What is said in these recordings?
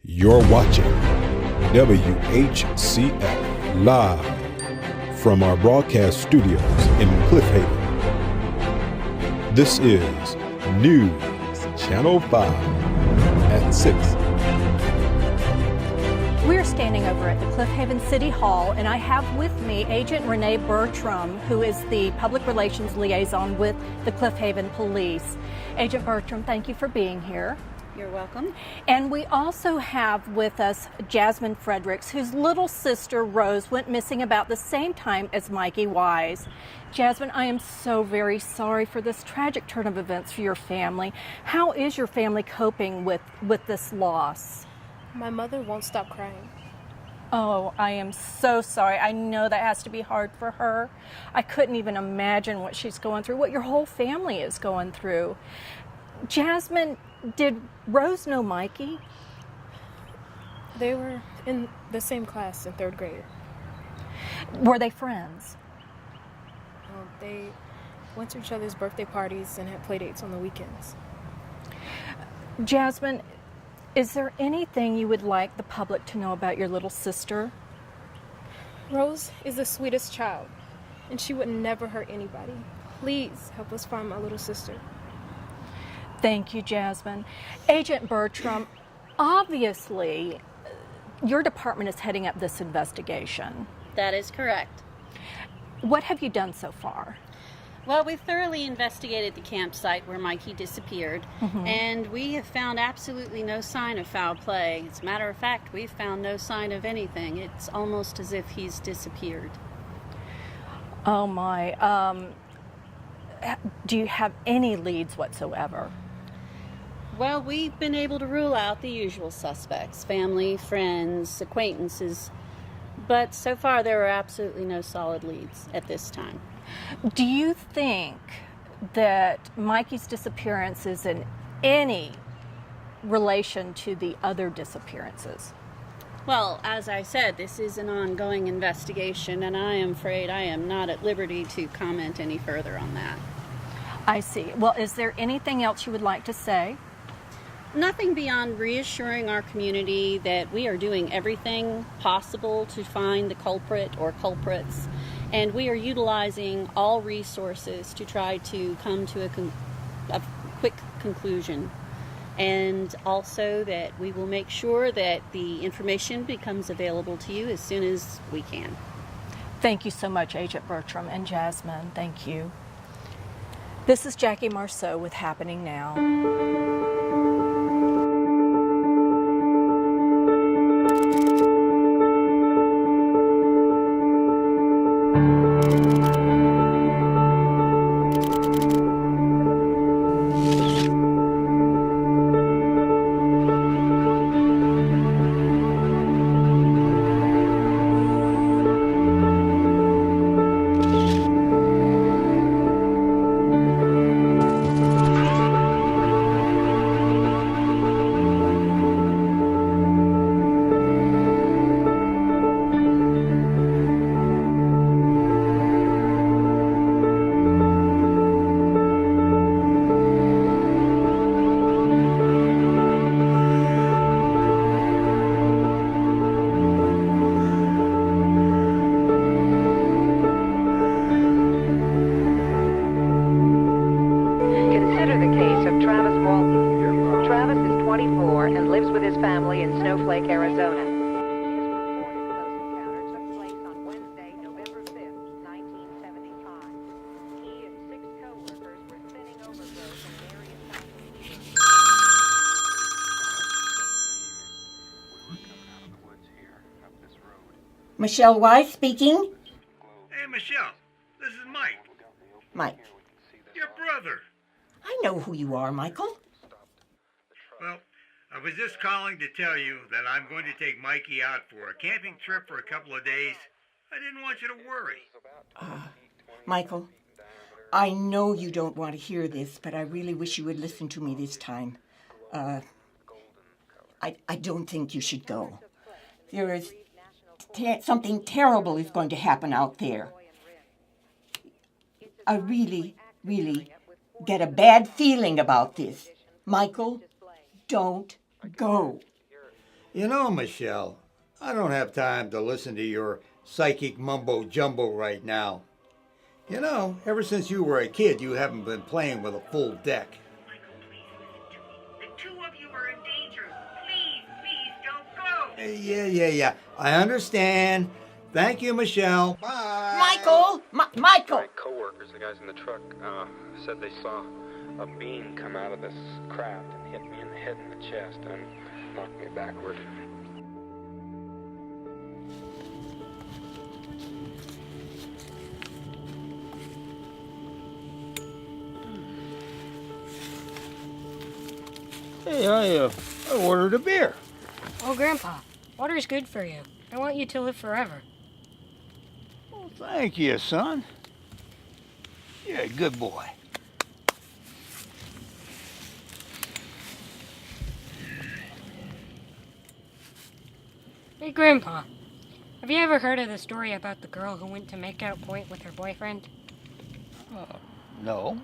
You're watching WHCF live from our broadcast studios in Cliff Haven. This is News Channel 5 at 6. We're standing over at the Cliff Haven City Hall, and I have with me Agent Renee Bertram, who is the Public Relations Liaison with the Cliff Haven Police. Agent Bertram, thank you for being here. You're welcome. And we also have with us Jasmine Fredericks, whose little sister Rose went missing about the same time as Mikey Wise. Jasmine, I am so very sorry for this tragic turn of events for your family. How is your family coping with this loss? My mother won't stop crying. Oh, I am so sorry. I know that has to be hard for her. I couldn't even imagine what she's going through, what your whole family is going through. Jasmine, did Rose know Mikey? They were in the same class in third grade. Were they friends? They went to each other's birthday parties and had play dates on the weekends. Jasmine, is there anything you would like the public to know about your little sister? Rose is the sweetest child, and she would never hurt anybody. Please help us find my little sister. Thank you, Jasmine. Agent Bertram, obviously, your department is heading up this investigation. That is correct. What have you done so far? Well, we thoroughly investigated the campsite where Mikey disappeared, and we have found absolutely no sign of foul play. As a matter of fact, we've found no sign of anything. It's almost as if he's disappeared. Oh my, do you have any leads whatsoever? Well, we've been able to rule out the usual suspects, family, friends, acquaintances, but so far there are absolutely no solid leads at this time. Do you think that Mikey's disappearance is in any relation to the other disappearances? Well, as I said, this is an ongoing investigation, and I am afraid I am not at liberty to comment any further on that. I see. Well, is there anything else you would like to say? Nothing beyond reassuring our community that we are doing everything possible to find the culprit or culprits, and we are utilizing all resources to try to come to a quick conclusion. And also that we will make sure that the information becomes available to you as soon as we can. Thank you so much, Agent Bertram and Jasmine. Thank you. This is Jackie Marceau with Happening Now. Consider the case of Travis Walton. Travis is 24 and lives with his family in Snowflake, Arizona. His reported close encounter took place on Wednesday, November 5th, 1975. He and 6 co-workers were thinning overgrowth in various Michelle Wise speaking. Hey, Michelle, this is Mike, Mike, your brother. I know who you are, Michael. Well, I was just calling to tell you that I'm going to take Mikey out for a camping trip for a couple of days. I didn't want you to worry. Michael, I know you don't want to hear this, but I really wish you would listen to me this time. I don't think you should go. There is something terrible is going to happen out there. I really get a bad feeling about this. Michael, don't go. You know, Michelle, I don't have time to listen to your psychic mumbo jumbo right now. You know, ever since you were a kid, you haven't been playing with a full deck. Michael, please listen to me. The two of you are in danger. Please, don't go. Yeah. I understand. Thank you, Michelle. Bye. Michael! Michael! My coworkers, the guys in the truck, said they saw a beam come out of this craft and hit me in the head and the chest and knocked me backward. Hey, I ordered a beer. Oh, Grandpa, water's good for you. I want you to live forever. Well, thank you, son. You're a good boy. Hey, Grandpa, have you ever heard of the story about the girl who went to Makeout Point with her boyfriend? No.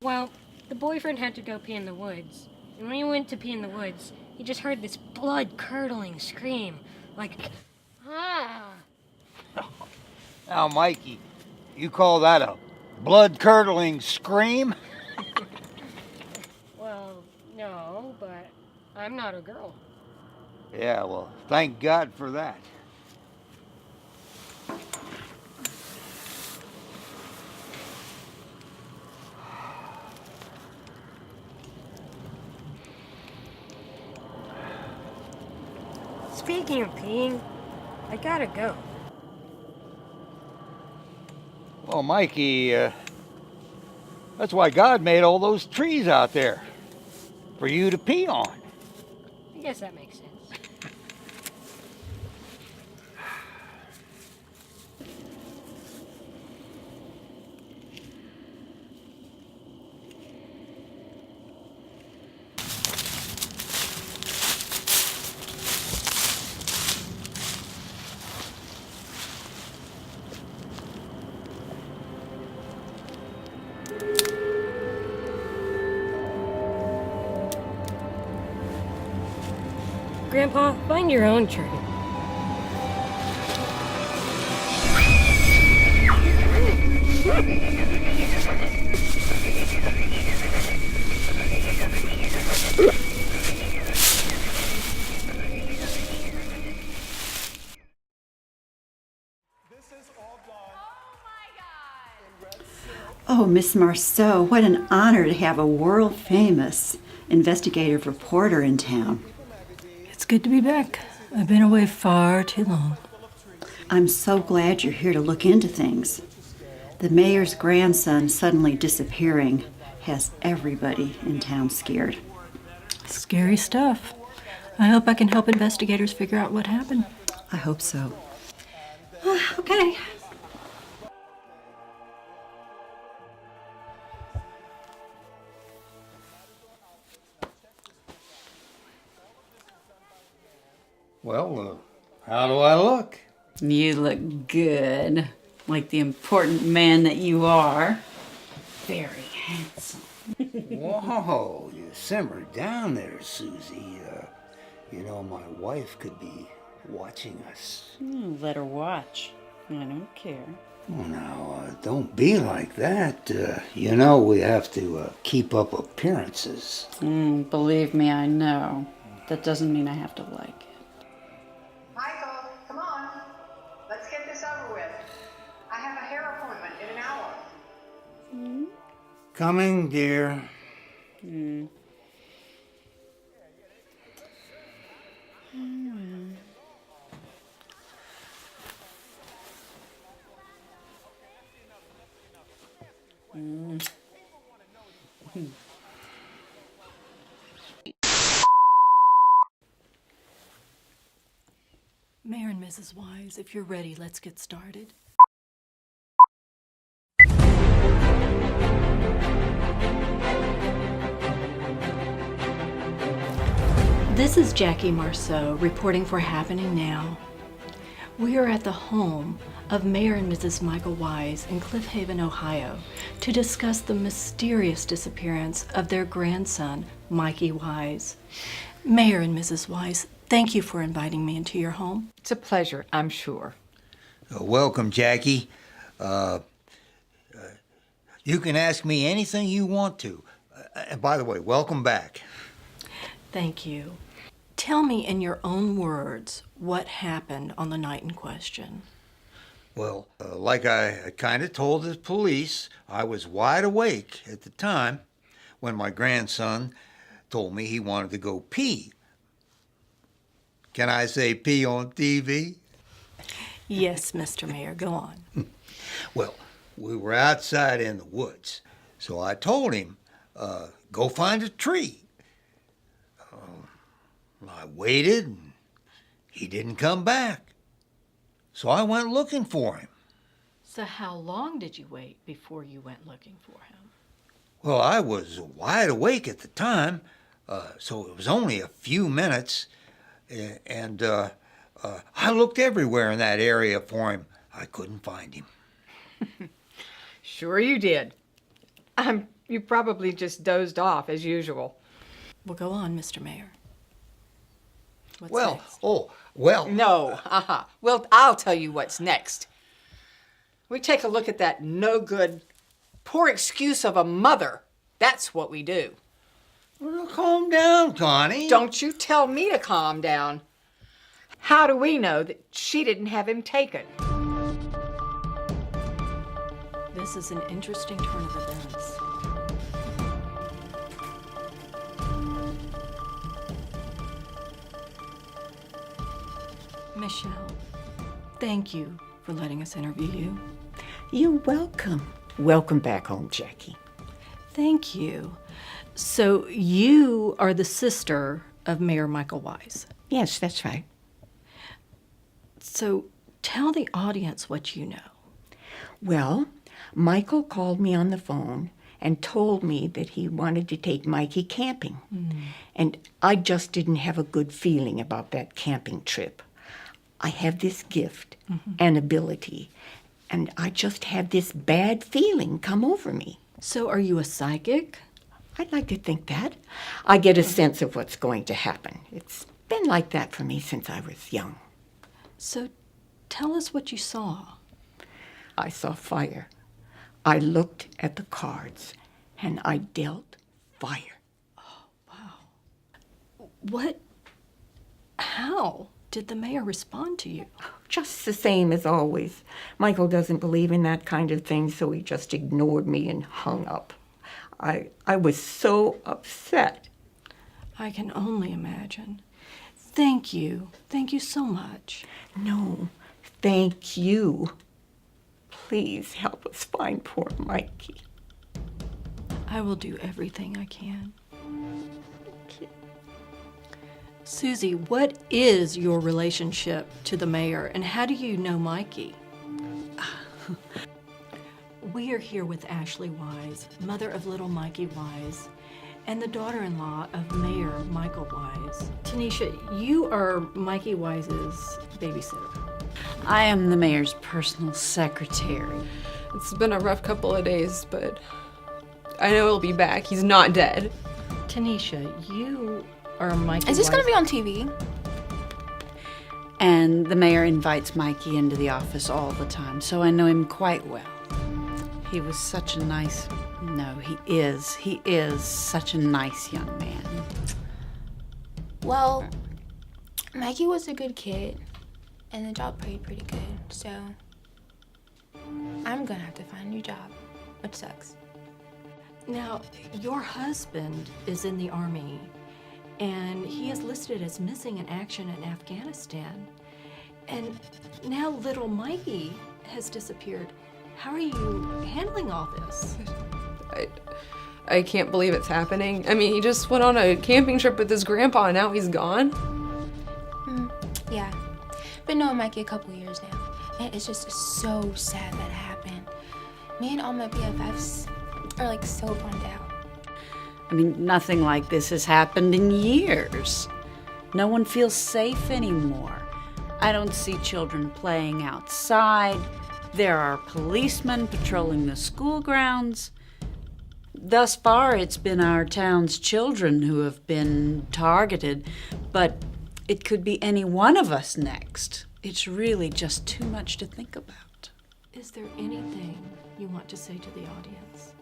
Well, the boyfriend had to go pee in the woods, and when he went to pee in the woods, he just heard this blood-curdling scream, like, ah! Now, Mikey, you call that a blood-curdling scream? Well, no, but I'm not a girl. Yeah, well, thank God for that. Speaking of peeing, I gotta go. Well, Mikey, that's why God made all those trees out there, for you to pee on. I guess that makes sense. Grandpa, find your own tree. Oh, Miss Marceau, what an honor to have a world-famous investigative reporter in town. It's good to be back. I've been away far too long. I'm so glad you're here to look into things. The mayor's grandson suddenly disappearing has everybody in town scared. Scary stuff. I hope I can help investigators figure out what happened. I hope so. Okay. Well, how do I look? You look good, like the important man that you are. Very handsome. Whoa, you simmer down there, Susie. You know, my wife could be watching us. Let her watch. I don't care. Well, now, don't be like that. You know, we have to keep up appearances. Believe me, I know. That doesn't mean I have to like it. Michael, come on. Let's get this over with. I have a hair appointment in an hour. Coming, dear. Mayor and Mrs. Wise, if you're ready, let's get started. This is Jackie Marceau reporting for Happening Now. We are at the home of Mayor and Mrs. Michael Wise in Cliff Haven, Ohio, to discuss the mysterious disappearance of their grandson, Mikey Wise. Mayor and Mrs. Wise, Thank you for inviting me into your home. It's a pleasure, I'm sure. Welcome, Jackie. You can ask me anything you want to. And by the way, welcome back. Thank you. Tell me in your own words what happened on the night in question. Well, like I kind of told the police, I was wide awake at the time when my grandson told me he wanted to go pee. Can I say pee on TV? Yes, Mr. Mayor, go on. Well, we were outside in the woods, so I told him, go find a tree. I waited, and he didn't come back. So I went looking for him. So how long did you wait before you went looking for him? Well, I was wide awake at the time, so it was only a few minutes, and I looked everywhere in that area for him. I couldn't find him. Sure you did. You probably just dozed off as usual. Well, go on, Mr. Mayor. What's Well, next? No, Well, I'll tell you what's next. We take a look at that no-good, poor excuse of a mother. That's what we do. Well, calm down, Connie. Don't you tell me to calm down. How do we know that she didn't have him taken? This is an interesting turn of events. Michelle, thank you for letting us interview you. You're welcome. Welcome back home, Jackie. Thank you. So you are the sister of Mayor Michael Wise. Yes, that's right. So tell the audience what you know. Well, Michael called me on the phone and told me that he wanted to take Mikey camping. And I just didn't have a good feeling about that camping trip. I have this gift and ability, and I just have this bad feeling come over me. So are you a psychic? I'd like to think that. I get a sense of what's going to happen. It's been like that for me since I was young. So tell us what you saw. I saw fire. I looked at the cards, and I dealt fire. How did the mayor respond to you? Just the same as always. Michael doesn't believe in that kind of thing, so he just ignored me and hung up. I was so upset. I can only imagine. Thank you. Thank you so much. No, thank you. Please help us find poor Mikey. I will do everything I can. Susie, what is your relationship to the mayor, and how do you know Mikey? We are here with Ashley Wise, mother of little Mikey Wise, and the daughter-in-law of Mayor Michael Wise. Tanisha, you are Mikey Wise's babysitter. I am the mayor's personal secretary. It's been a rough couple of days, but I know he'll be back. He's not dead. Tanisha, you are Mikey Is this Wise. going to be on TV? And the mayor invites Mikey into the office all the time, so I know him quite well. He was such a nice... No, he is such a nice young man. Well, Mikey was a good kid, and the job paid pretty good, so I'm gonna have to find a new job, which sucks. Now, your husband is in the Army, and he is listed as missing in action in Afghanistan. And now little Mikey has disappeared. How are you handling all this? I can't believe it's happening. I mean, he just went on a camping trip with his grandpa, and now he's gone. Yeah, been knowing Mikey a couple years now, and it's just so sad that it happened. Me and all my BFFs are like so bummed out. I mean, nothing like this has happened in years. No one feels safe anymore. I don't see children playing outside. There are policemen patrolling the school grounds. Thus far, it's been our town's children who have been targeted, but It could be any one of us next. It's really just too much to think about. Is there anything you want to say to the audience?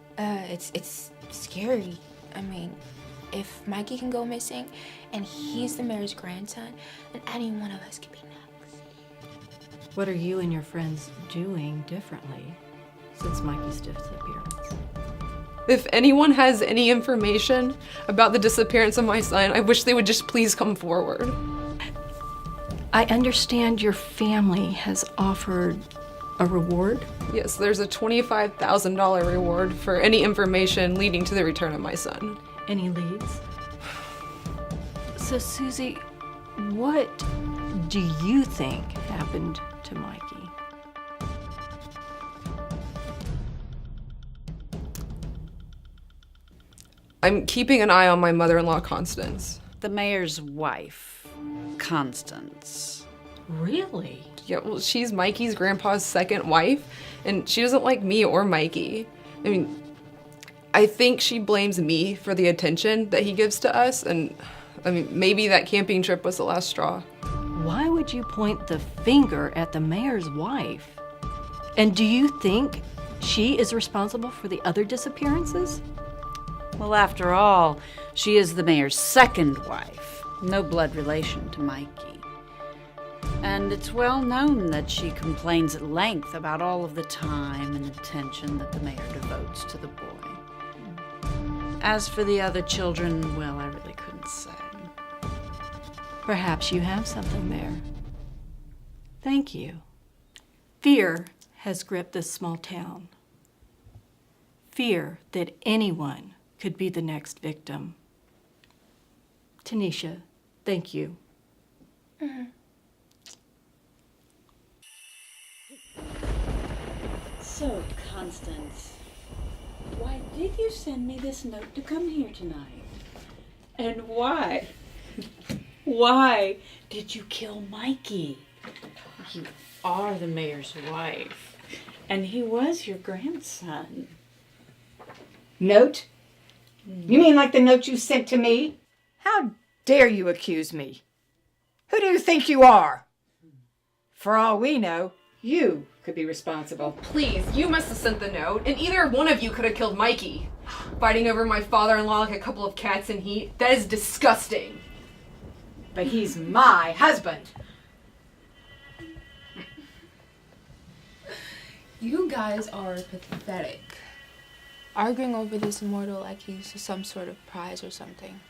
It's scary. I mean, if Mikey can go missing and he's the mayor's grandson, then any one of us could be next. What are you and your friends doing differently since Mikey's disappearance? If anyone has any information about the disappearance of my son, I wish they would just please come forward. I understand your family has offered a reward? Yes, there's a $25,000 reward for any information leading to the return of my son. Any leads? So, Susie, what do you think happened to Mikey? I'm keeping an eye on my mother-in-law, Constance. The mayor's wife, Constance. Really? Yeah, well, she's Mikey's grandpa's second wife, and she doesn't like me or Mikey. I mean, I think she blames me for the attention that he gives to us, and I mean, maybe that camping trip was the last straw. Why would you point the finger at the mayor's wife? And do you think she is responsible for the other disappearances? Well, after all, she is the mayor's second wife, no blood relation to Mikey. And it's well known that she complains at length about all of the time and attention that the mayor devotes to the boy. As for the other children, well, I really couldn't say. Perhaps you have something there. Thank you. Fear has gripped this small town. Fear that anyone could be the next victim. Tanisha, thank you. So, Constance, why did you send me this note to come here tonight? And why? Why did you kill Mikey? You are the mayor's wife, and he was your grandson. Note? You mean like the note you sent to me? How dare you accuse me? Who do you think you are? For all we know, you could be responsible. Please, you must have sent the note, and either one of you could have killed Mikey. Fighting over my father-in-law like a couple of cats in heat, that is disgusting. But he's my husband. You guys are pathetic. Arguing over this mortal like he's some sort of prize or something.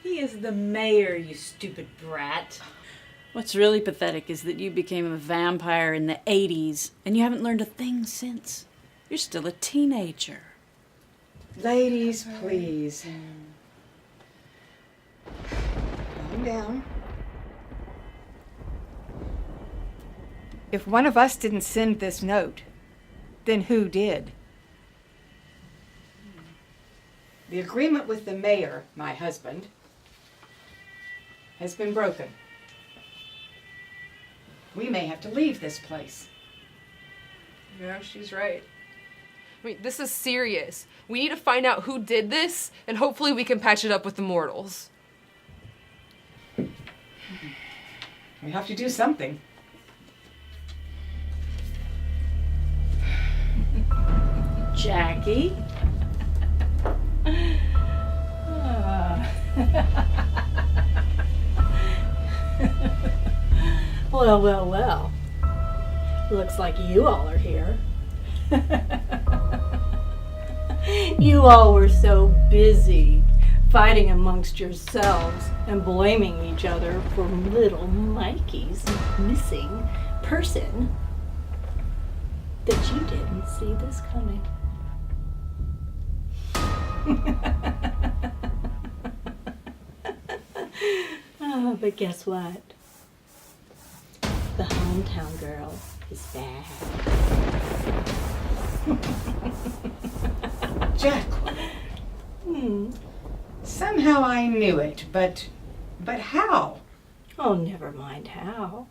He is the mayor, you stupid brat. What's really pathetic is that you became a vampire in the 80s, and you haven't learned a thing since. You're still a teenager. Ladies, please. Calm down. If one of us didn't send this note, then who did? The agreement with the mayor, my husband, has been broken. We may have to leave this place. Yeah, she's right. I mean, this is serious. We need to find out who did this, and hopefully we can patch it up with the mortals. We have to do something. Jackie? Well, well, well. Looks like you all are here. You all were so busy fighting amongst yourselves and blaming each other for little Mikey's missing person that you didn't see this coming. Oh, but guess what? The hometown girl is back. Jacqueline. Somehow I knew it, but how? Oh, never mind how.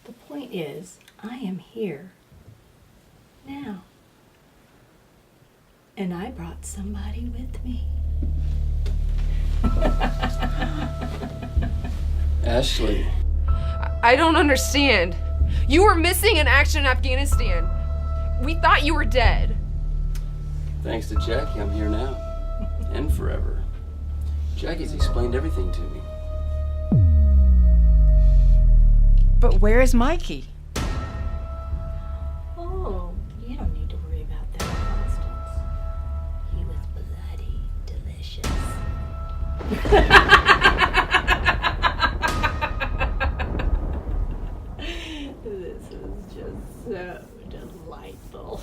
The point is, I am here now. And I brought somebody with me. Ashley. I don't understand. You were missing in action in Afghanistan. We thought you were dead. Thanks to Jackie, I'm here now. And forever. Jackie's explained everything to me. But where is Mikey? Oh, you don't need to worry about that, Constance. He was bloody delicious. This is just so delightful.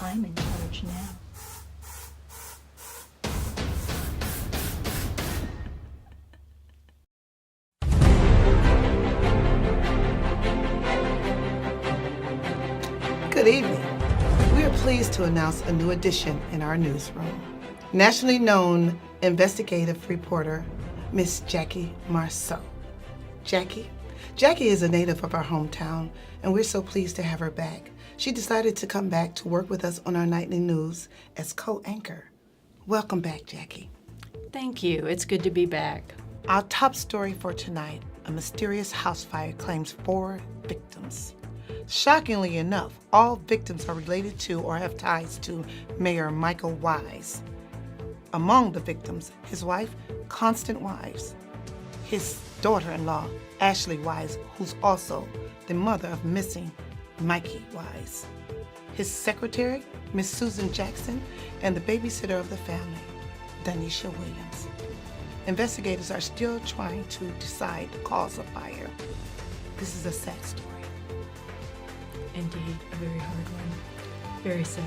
I'm in charge now. Good evening. We are pleased to announce a new addition in our newsroom. Nationally known investigative reporter, Miss Jackie Marceau. Jackie is a native of our hometown, and we're so pleased to have her back. She decided to come back to work with us on our nightly news as co-anchor. Welcome back, Jackie. Thank you. It's good to be back. Our top story for tonight, a mysterious house fire claims 4 victims. Shockingly enough, all victims are related to or have ties to Mayor Michael Wise. Among the victims, his wife, Constance Wise, his daughter-in-law, Ashley Wise, who's also the mother of missing Mikey Wise, his secretary, Miss Susan Jackson, and the babysitter of the family, Danisha Williams. Investigators are still trying to decide the cause of fire. This is a sad story. Indeed, a very hard one. Very sad.